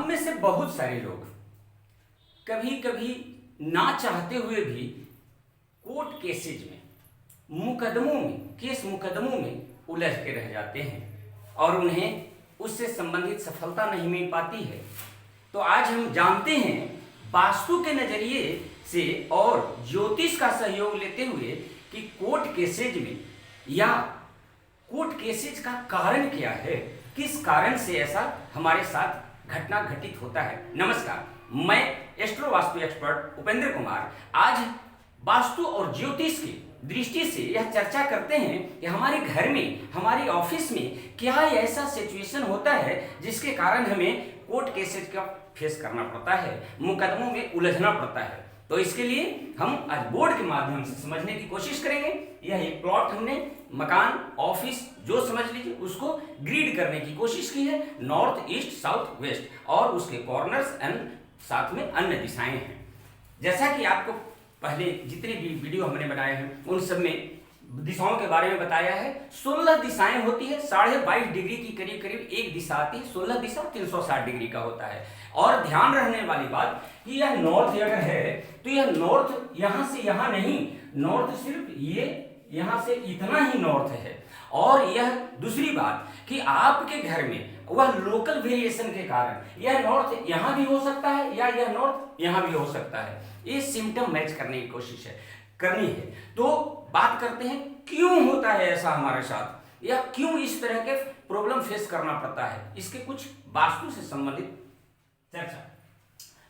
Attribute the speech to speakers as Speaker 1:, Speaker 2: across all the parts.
Speaker 1: हम में से बहुत सारे लोग कभी कभी ना चाहते हुए भी कोर्ट केसेज में, मुकदमों में, केस मुकदमों में उलझ के रह जाते हैं और उन्हें उससे संबंधित सफलता नहीं मिल पाती है। तो आज हम जानते हैं वास्तु के नजरिए से और ज्योतिष का सहयोग लेते हुए कि कोर्ट केसेज में या कोर्ट केसेज का कारण क्या है, किस कारण से ऐसा हमारे साथ घटना घटित होता है। नमस्कार, मैं एस्ट्रो वास्तु एक्सपर्ट उपेंद्र कुमार आज वास्तु और ज्योतिष की दृष्टि से यह चर्चा करते हैं कि हमारे घर में, हमारे ऑफिस में क्या ऐसा सिचुएशन होता है जिसके कारण हमें कोर्ट केसेज का फेस करना पड़ता है, मुकदमों में उलझना पड़ता है। तो इसके लिए हम आज बोर्ड के माध्यम से समझने की कोशिश करेंगे। यह एक प्लॉट हमने मकान, ऑफिस जो समझ लीजिए उसको ग्रिड करने की कोशिश की है, नॉर्थ, ईस्ट, साउथ, वेस्ट और उसके कॉर्नर्स एंड साथ में अन्य दिशाएं हैं। जैसा कि आपको पहले जितने भी वीडियो हमने बनाए हैं उन सब में दिशाओं के बारे में बताया है। 16 दिशाएं होती है, 22.5 डिग्री की करीब करीब एक दिशा आती है। 16 दिशा 360 डिग्री का होता है। और ध्यान रखने वाली बात कि यह नॉर्थ अगर है तो यह नॉर्थ यहां से यहां नहीं, नॉर्थ सिर्फ ये यहां से इतना ही नॉर्थ है। और यह दूसरी बात कि आपके घर में वह लोकल वेरिएशन के कारण यह नॉर्थ यहां भी हो सकता है या यह नॉर्थ यहां भी हो सकता है। ये सिम्टम मैच करने की कोशिश करनी है। तो बात करते हैं क्यों होता है ऐसा हमारे साथ, या क्यों इस तरह के प्रॉब्लम फेस करना पड़ता है। इसके कुछ वास्तु से संबंधित चर्चा।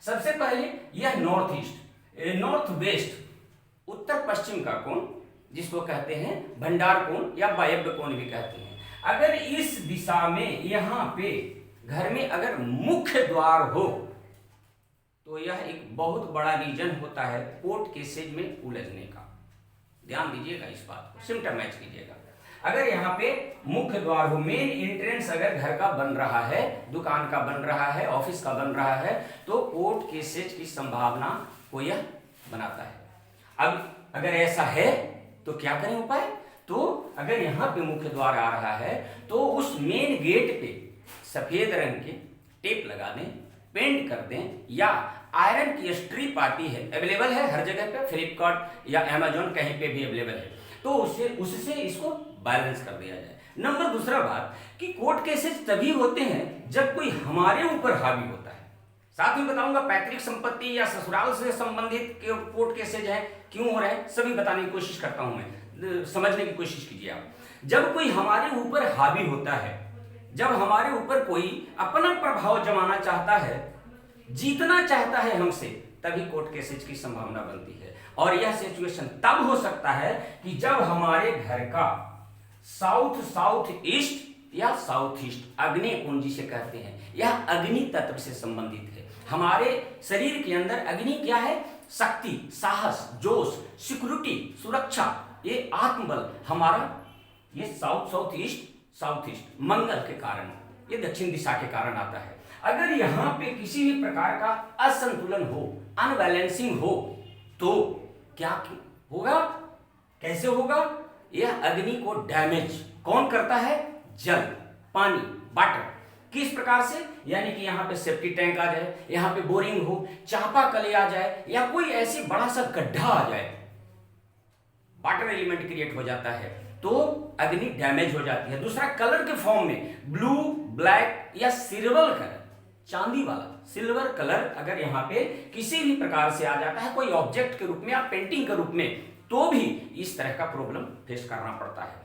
Speaker 1: सबसे पहले यह नॉर्थ ईस्ट, नॉर्थ वेस्ट, उत्तर पश्चिम का कोण जिसको कहते हैं भंडार कोण या वायव्य कोण भी कहते हैं। अगर इस दिशा में यहां पे घर में अगर मुख्य द्वार हो तो यह एक बहुत बड़ा रीजन होता है कोर्ट केसेज में उलझने का। ध्यान दीजिएगा इस बात को, सिम्टम मैच कीजिएगा। अगर यहाँ पे मुख्य द्वार हो, मेन एंट्रेंस अगर घर का बन रहा है, दुकान का बन रहा है, ऑफिस का बन रहा है, तो कोर्ट केसेज की संभावना को यह बनाता है। अब अगर ऐसा है तो क्या करें उपाय। तो अगर यहाँ पे मुख्य द्वार आ रहा है तो उस मेन गेट पे सफेद रंग के टेप लगा दें, पेंट कर दें, या आयरन की स्ट्रिप आती है, अवेलेबल है हर जगह पे, फ्लिपकार्ट या अमेजोन कहीं पे भी अवेलेबल है, तो उससे इसको बैलेंस कर दिया जाए। नंबर दूसरा बात कि कोर्ट केसेस तभी होते हैं जब कोई हमारे ऊपर हावी होता है। साथ में बताऊंगा पैतृक संपत्ति या ससुराल से संबंधित कोर्ट केसेज है क्यों हो रहे हैं, सभी बताने की कोशिश करता हूं मैं, समझने की कोशिश कीजिए आप। जब कोई हमारे ऊपर हावी होता है, जब हमारे ऊपर कोई अपना प्रभाव जमाना चाहता है, जीतना चाहता है हमसे, तभी कोर्ट केसेज की संभावना बनती है। और यह सिचुएशन तब हो सकता है कि जब हमारे घर का साउथ, साउथ ईस्ट या साउथ ईस्ट अग्नि कोण जिसे कहते हैं, यह अग्नि तत्व से संबंधित है। हमारे शरीर के अंदर अग्नि क्या है? शक्ति, साहस, जोश, सिक्योरिटी, सुरक्षा, ये आत्मबल हमारा, ये south, south east, south east मंगल के कारण, ये दक्षिण दिशा के कारण आता है। अगर यहाँ पे किसी भी प्रकार का असंतुलन हो, अनबैलेंसिंग हो, तो क्या होगा, कैसे होगा? यह अग्नि को डैमेज कौन करता है? जल, पानी, वाटर। किस प्रकार से? यानी कि यहाँ पे सेफ्टी टैंक आ जाए, यहाँ पे बोरिंग हो, चापाकल आ जाए, या कोई ऐसी बड़ा सा गड्ढा आ जाए, वाटर एलिमेंट क्रिएट हो जाता है, तो अग्नि डैमेज हो जाती है। दूसरा कलर के फॉर्म में ब्लू, ब्लैक या सिल्वर कलर, चांदी वाला सिल्वर कलर अगर यहाँ पे किसी भी प्रकार से आ जाता है, कोई ऑब्जेक्ट के रूप में या पेंटिंग के रूप में, तो भी इस तरह का प्रॉब्लम फेस करना पड़ता है।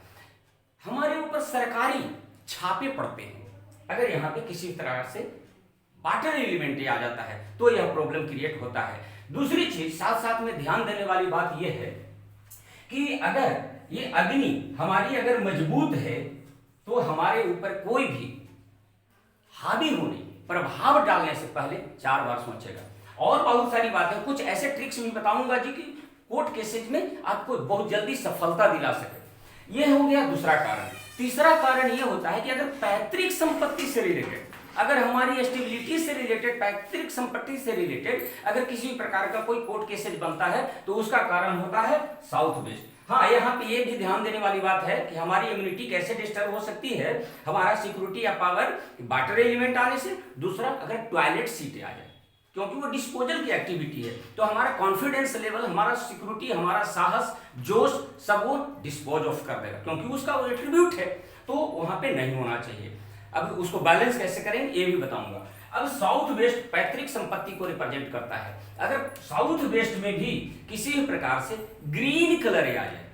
Speaker 1: हमारे ऊपर सरकारी छापे पड़ते हैं, अगर यहाँ पे किसी तरह से वाटर एलिमेंट आ जाता है तो यह प्रॉब्लम क्रिएट होता है। दूसरी चीज साथ साथ में ध्यान देने वाली बात यह है कि अगर ये अग्नि हमारी अगर मजबूत है तो हमारे ऊपर कोई भी हावी होने, प्रभाव डालने से पहले 4 बार सोचेगा। और बहुत सारी बातें, कुछ ऐसे ट्रिक्स भी बताऊंगा जी कि कोर्ट केसेज में आपको बहुत जल्दी सफलता दिला सके। यह हो गया दूसरा कारण। तीसरा कारण यह होता है कि अगर पैतृक संपत्ति से रिलेटेड, अगर हमारी स्टेबिलिटी से रिलेटेड, पैतृक संपत्ति से रिलेटेड अगर किसी प्रकार का कोई कोर्ट केसेज बनता है तो उसका कारण होता है साउथ वेस्ट। हाँ, यहाँ पे ये भी ध्यान देने वाली बात है कि हमारी इम्यूनिटी कैसे डिस्टर्ब हो सकती है, हमारा सिक्योरिटी या पावर वाटर एलिमेंट आने से, दूसरा अगर टॉयलेट सीट आ जाए, क्योंकि वो डिस्पोजल की एक्टिविटी है, तो हमारा कॉन्फिडेंस लेवल, हमारा सिक्योरिटी, हमारा साहस, जोश सब वो डिस्पोज ऑफ कर देगा, क्योंकि उसका वो एट्रीब्यूट है, तो वहां पे नहीं होना चाहिए। अब उसको बैलेंस कैसे करें ये भी बताऊंगा। अब साउथ वेस्ट पैतृक संपत्ति को रिप्रेजेंट करता है। अगर साउथ वेस्ट में भी किसी भी प्रकार से ग्रीन कलर आ जाए,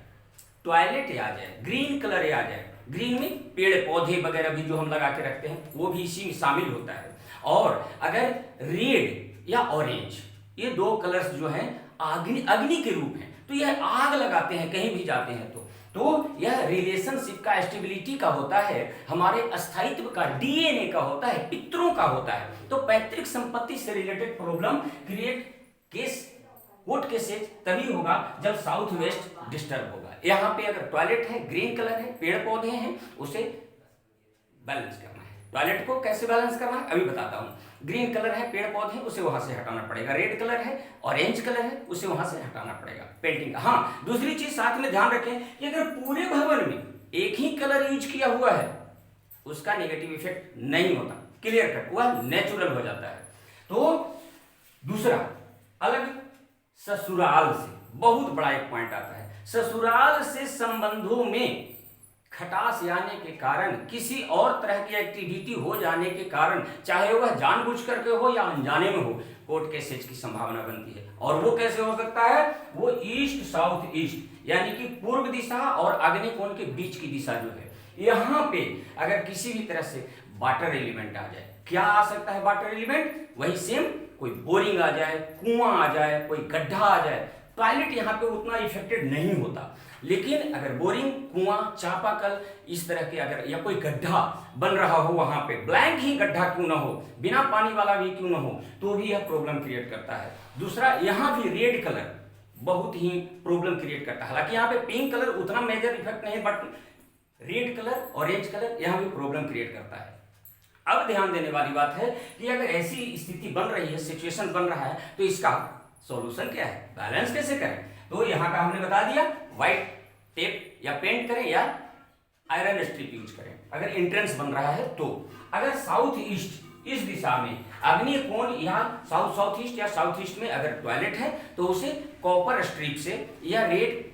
Speaker 1: टॉयलेट आ जाए, ग्रीन कलर आ जाए, ग्रीन में पेड़ पौधे वगैरह भी जो हम लगा के रखते हैं वो भी इसी में शामिल होता है, और अगर रेड या ऑरेंज ये दो कलर्स जो हैं अग्नि के रूप हैं, तो यह आग लगाते हैं कहीं भी जाते हैं, तो यह रिलेशनशिप का, स्टेबिलिटी का होता है, हमारे अस्थायित्व का, डीएनए का होता है, पितरों का होता है। तो पैतृक संपत्ति से related problem create case court cases तभी होगा जब साउथ वेस्ट डिस्टर्ब होगा। यहाँ पे अगर टॉयलेट है, ग्रीन कलर है, पेड़ पौधे हैं, उसे बैलेंस करना है। टॉयलेट को कैसे बैलेंस करना है अभी बताता हूँ। ग्रीन कलर है, पेड़ पौधे, उसे वहां से हटाना पड़ेगा। रेड कलर है, ऑरेंज कलर है, उसे वहां से हटाना पड़ेगा पेंटिंग का। हाँ, दूसरी चीज साथ में ध्यान रखें कि अगर पूरे भवन में एक ही कलर यूज किया हुआ है उसका नेगेटिव इफेक्ट नहीं होता, क्लियर कट, वह नेचुरल हो जाता है। तो दूसरा, अलग ससुराल से बहुत बड़ा एक पॉइंट आता है। ससुराल से संबंधों में खटास आने के कारण, किसी और तरह की एक्टिविटी हो जाने के कारण, चाहे वह जानबूझ करके हो या अनजाने में हो, कोर्ट केसेज की संभावना बनती है। और वो कैसे हो सकता है? वो ईस्ट साउथ ईस्ट, यानी कि पूर्व दिशा और आग्नेय कोण के बीच की दिशा जो है, यहाँ पे अगर किसी भी तरह से वाटर एलिमेंट आ जाए, क्या आ सकता है वाटर एलिमेंट? वही सेम, कोई बोरिंग आ जाए, कुआं आ जाए, कोई गड्ढा आ जाए। टॉयलेट यहाँ पे उतना इफेक्टेड नहीं होता, लेकिन अगर बोरिंग, कुआं, चापाकल इस तरह के अगर, या कोई गड्ढा बन रहा हो, वहां पे ब्लैंक ही गड्ढा क्यों ना हो, बिना पानी वाला भी क्यों ना हो, तो भी यह प्रॉब्लम क्रिएट करता है। दूसरा, यहाँ भी रेड कलर बहुत ही प्रॉब्लम क्रिएट करता है। हालांकि यहाँ पे पिंक कलर उतना मेजर इफेक्ट नहीं, but red colour, orange colour यहाँ भी प्रॉब्लम क्रिएट करता है। अब ध्यान देने वाली बात है कि अगर ऐसी स्थिति बन रही है, सिचुएशन बन रहा है, तो इसका सॉल्यूशन क्या है, बैलेंस कैसे करें? तो यहाँ का हमने बता दिया, व्हाइट टेप या पेंट करें या आयरन स्ट्रिप यूज करें अगर एंट्रेंस बन रहा है। तो अगर साउथ ईस्ट इस दिशा में आग्नेय कोण या साउथ साउथ ईस्ट या साउथ ईस्ट में अगर टॉयलेट है, तो उसे कॉपर स्ट्रिप से या रेड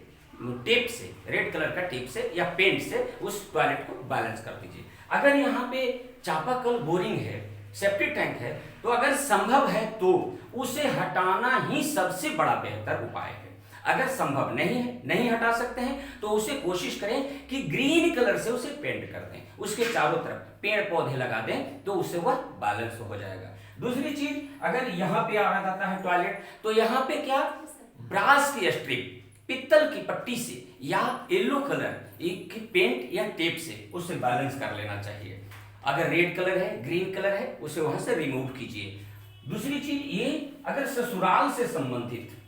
Speaker 1: टेप से, रेड कलर का टेप से या पेंट से उस टॉयलेट को बैलेंस कर दीजिए। अगर यहाँ पे चापाकल, बोरिंग है, सेप्टिक टैंक है, तो अगर संभव है तो उसे हटाना ही सबसे बड़ा बेहतर उपाय है। अगर संभव नहीं है, नहीं हटा सकते हैं, तो उसे कोशिश करें कि ग्रीन कलर से उसे पेंट कर दें, उसके चारों तरफ पेड़ पौधे लगा दें, तो उससे वह बैलेंस हो जाएगा। दूसरी चीज, अगर यहाँ पे आ जाता है टॉयलेट, तो यहाँ पे क्या, ब्रास की स्ट्रिप, पित्तल की पट्टी से या येलो कलर की पेंट या टेप से उसे बैलेंस कर लेना चाहिए। अगर रेड कलर है, ग्रीन कलर है, उसे वहां से रिमूव कीजिए। दूसरी चीज ये, अगर ससुराल से संबंधित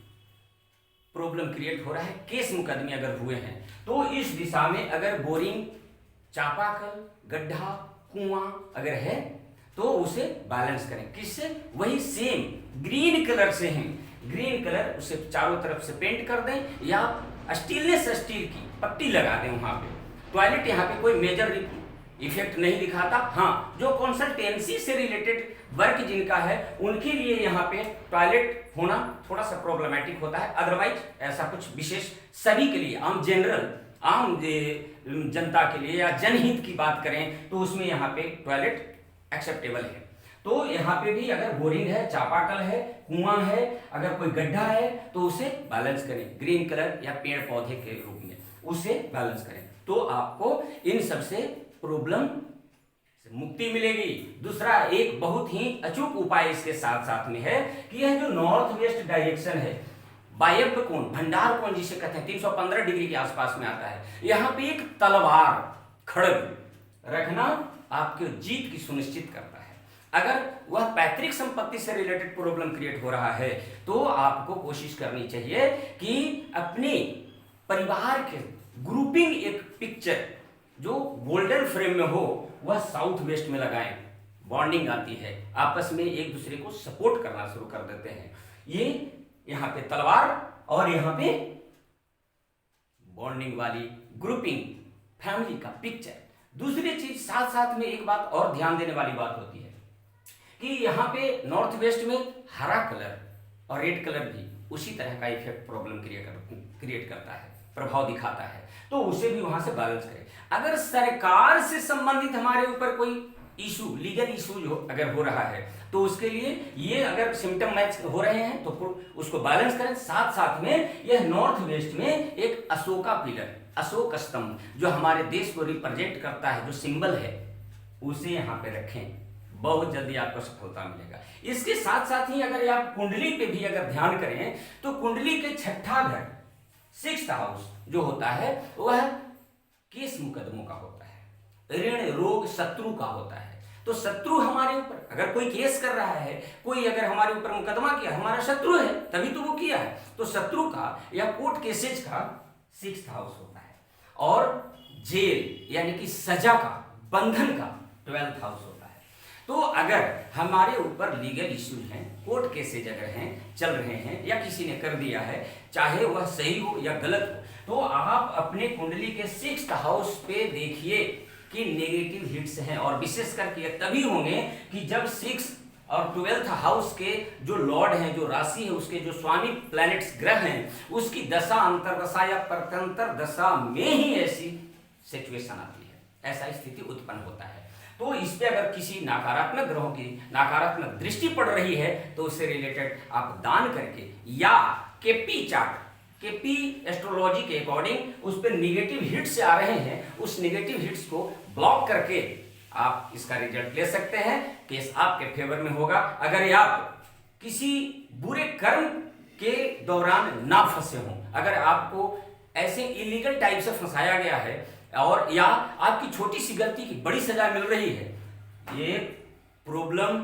Speaker 1: प्रॉब्लम क्रिएट हो रहा है, केस मुकदमे अगर हुए हैं, तो इस दिशा में अगर बोरिंग, चापाकल, गड्ढा, कुआं अगर है, तो उसे बैलेंस करें। किससे? वही सेम ग्रीन कलर से हैं, ग्रीन कलर उसे चारों तरफ से पेंट कर दें या स्टीलनेस स्टील की पट्टी लगा दें वहां पे। टॉयलेट यहाँ पे कोई मेजर इफेक्ट नहीं दिखाता। हाँ, जो कंसल्टेंसी से रिलेटेड वर्क जिनका है, उनके लिए यहाँ पे टॉयलेट होना थोड़ा सा प्रॉब्लमेटिक होता है। अदरवाइज ऐसा कुछ विशेष सभी के लिए, आम जनरल, आम जनता के लिए या जनहित की बात करें, तो उसमें यहाँ पे टॉयलेट एक्सेप्टेबल है। तो यहाँ पे भी अगर बोरिंग है, चापाकल है, कुआं है, अगर कोई गड्ढा है, तो उसे बैलेंस करें ग्रीन कलर या पेड़ पौधे के रूप में, उसे बैलेंस करें, तो आपको इन सबसे प्रॉब्लम से मुक्ति मिलेगी। दूसरा, एक बहुत ही अचूक उपाय इसके साथ साथ में है कि यह जो नॉर्थ वेस्ट डायरेक्शन है, वायव्य कोण, भंडार कोण जिसे कहते हैं, 315 डिग्री के आसपास में आता है। यहाँ पे एक तलवार, खड़ग रखना आपके जीत की सुनिश्चित करता है। अगर वह पैतृक संपत्ति से रिलेटेड प्रॉब्लम क्रिएट हो रहा है, तो आपको कोशिश करनी चाहिए कि अपने परिवार के ग्रुपिंग एक पिक्चर जो गोल्डन फ्रेम में हो, वह साउथ वेस्ट में लगाएं। बॉन्डिंग आती है, आपस में एक दूसरे को सपोर्ट करना शुरू कर देते हैं। ये यहाँ पे तलवार और यहाँ पे बॉन्डिंग वाली ग्रुपिंग, फैमिली का पिक्चर। दूसरी चीज साथ साथ में एक बात और ध्यान देने वाली बात होती है कि यहाँ पे नॉर्थ वेस्ट में हरा कलर और रेड कलर भी उसी तरह का इफेक्ट प्रॉब्लम क्रिएट करता है, प्रभाव दिखाता है, तो उसे भी वहां से बैलेंस करें। अगर सरकार से संबंधित हमारे ऊपर कोई इशू, लीगल इशू जो अगर हो रहा है, तो उसके लिए ये अगर सिम्टम मैच हो रहे हैं तो उसको बैलेंस करें। साथ साथ में यह नॉर्थ वेस्ट में एक अशोका पिलर, अशोक स्तंभ जो हमारे देश को रिप्रेजेंट करता है, जो सिंबल है, उसे यहाँ पे रखें। बहुत जल्दी आपको सफलता मिलेगा। इसके साथ साथ ही अगर आप कुंडली पे भी अगर ध्यान करें तो कुंडली के छठा घर, 6th हाउस जो होता है वह केस मुकदमों का होता है, ऋण रोग शत्रु का होता है। तो शत्रु हमारे ऊपर अगर कोई केस कर रहा है, कोई अगर हमारे ऊपर मुकदमा किया, हमारा शत्रु है तभी तो वो किया है, तो शत्रु का या कोर्ट केसेज का 6th हाउस होता है। और जेल यानी कि सजा का, बंधन का 12th हाउस होता है। तो अगर हमारे ऊपर लीगल इश्यूज हैं, कोर्ट केसेज अगर हैं, चल रहे हैं, या किसी ने कर दिया है, चाहे वह सही हो या गलत हो, तो आप अपने कुंडली के 6th हाउस पे देखिए कि नेगेटिव हिट्स हैं। और विशेष करके तभी होंगे कि जब 6th और 12th हाउस के जो लॉर्ड हैं, जो राशि है, उसके जो स्वामी प्लैनेट्स, ग्रह हैं, उसकी दशा, अंतरदशा या परतंत्र दशा में ही ऐसी सिचुएशन आती है, ऐसा स्थिति उत्पन्न होता है। तो इस पे अगर किसी नकारात्मक ग्रहों की नकारात्मक दृष्टि पड़ रही है तो उससे रिलेटेड आप दान करके, या केपी चार्ट, केपी एस्ट्रोलॉजी के अकॉर्डिंग उस पर निगेटिव हिट्स आ रहे हैं, उस निगेटिव हिट्स को ब्लॉक करके आप इसका रिजल्ट ले सकते हैं। केस आपके फेवर में होगा। अगर आप किसी बुरे कर्म के दौरान ना फंसे हों, अगर आपको ऐसे इलीगल टाइप से फंसाया गया है, और या आपकी छोटी सी गलती की बड़ी सजा मिल रही है, ये प्रॉब्लम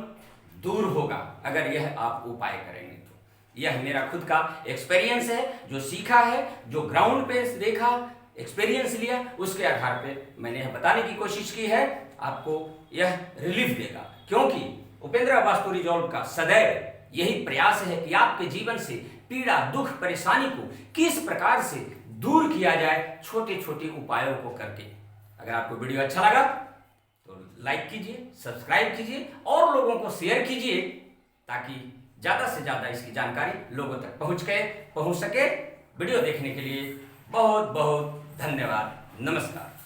Speaker 1: दूर होगा अगर यह आप उपाय करेंगे। तो यह मेरा खुद का एक्सपीरियंस है, जो सीखा है, जो ग्राउंड पे देखा, एक्सपीरियंस लिया, उसके आधार पे मैंने यह बताने की कोशिश की है। आपको यह रिलीफ देगा, क्योंकि उपेंद्र वास्तु रिजॉल्व का सदैव यही प्रयास है कि आपके जीवन से पीड़ा, दुख, परेशानी को किस प्रकार से दूर किया जाए, छोटे छोटे उपायों को करके। अगर आपको वीडियो अच्छा लगा तो लाइक कीजिए, सब्सक्राइब कीजिए और लोगों को शेयर कीजिए, ताकि ज्यादा से ज्यादा इसकी जानकारी लोगों तक पहुंच सके। वीडियो देखने के लिए बहुत बहुत धन्यवाद। नमस्कार।